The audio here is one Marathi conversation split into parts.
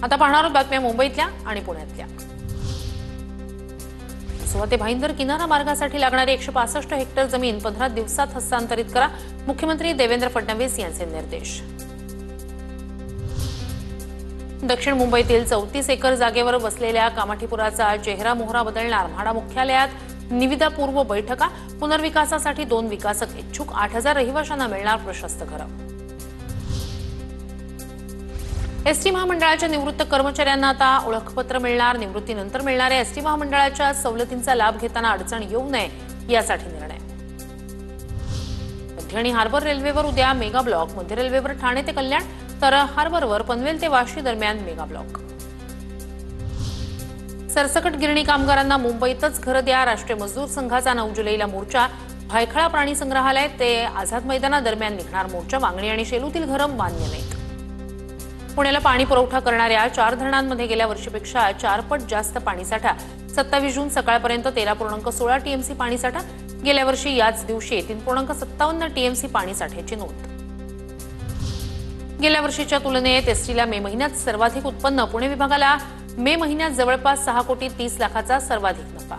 आता पाहणार आहोत बातम्या मुंबईतल्या आणि पुण्यातल्या। सुरुवात ते भाईंदर किनारा मार्गासाठी लागणारी 165 हेक्टर जमीन 15 दिवसात हस्तांतरित करा, मुख्यमंत्री देवेंद्र फडणवीस यांचे निर्देश। दक्षिण मुंबईतील 34 एकर जागेवर बसलेल्या कामाठीपुराचा चेहरा मोहरा बदलणार, म्हाडा मुख्यालयात निविदापूर्व बैठका, पुनर्विकासासाठी 2 विकासक इच्छुक, 8000 रहिवाशांना मिळणार प्रशस्त घरं। एसटी महामंडळाच्या निवृत्त कर्मचाऱ्यांना आता ओळखपत्र मिळणार, निवृत्तीनंतर मिळणाऱ्या एसटी महामंडळाच्या सवलतींचा लाभ घेताना अडचण येऊ नये यासाठी निर्णय। मध्य आणि हार्बर रेल्वेवर उद्या मेगा ब्लॉक, मध्य रेल्वेवर ठाणे ते कल्याण तर हार्बरवर पनवेल ते वाशी दरम्यान मेगा ब्लॉक। सरसकट गिरणी कामगारांना मुंबईतच घरं द्या, राष्ट्रीय मजदूर संघाचा 9 जुलैला मोर्चा, भायखळा प्राणी संग्रहालय ते आझाद मैदानादरम्यान निघणार मोर्चा, वांगणी आणि शेलूतील घरं मान्य नाहीत। पुण्याला पाणी पुरवठा करणाऱ्या 4 धरणांमध्ये गेल्या वर्षीपेक्षा 4 पट जास्त पाणीसाठा, 27 जून सकाळपर्यंत 13.16 टीएमसी पाणीसाठा, गेल्या वर्षी याच दिवशी 3.57 टीएमसी पाणीसाठ्याची नोंद। गेल्या वर्षीच्या तुलनेत एसटीला मे महिन्यात सर्वाधिक उत्पन्न, पुणे विभागाला मे महिन्यात जवळपास 6,30,00,000चा सर्वाधिक नफा।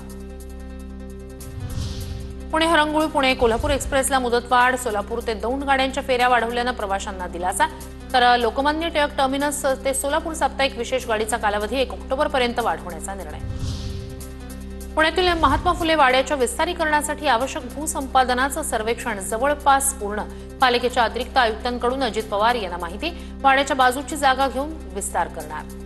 पुणे हरंगुळ पुणे कोल्हापूर एक्सप्रेसला मुदतवाढ, सोलापूर ते दौंड गाड्यांच्या फेऱ्या वाढवल्यानं प्रवाशांना दिलासा, तर लोकमान्य टिळक टर्मिनस ते सोलापूर साप्ताहिक विशेष गाडीचा कालावधी 1 ऑक्टोबरपर्यंत वाढवण्याचा निर्णय। पुण्यातील महात्मा फुले वाड्याच्या विस्तारीकरणासाठी आवश्यक भूसंपादनाचं सर्वेक्षण जवळपास पूर्ण, पालिकेच्या अतिरिक्त आयुक्तांकडून अजित पवार यांना माहिती, वाड्याच्या बाजूची जागा घेऊन विस्तार करणार।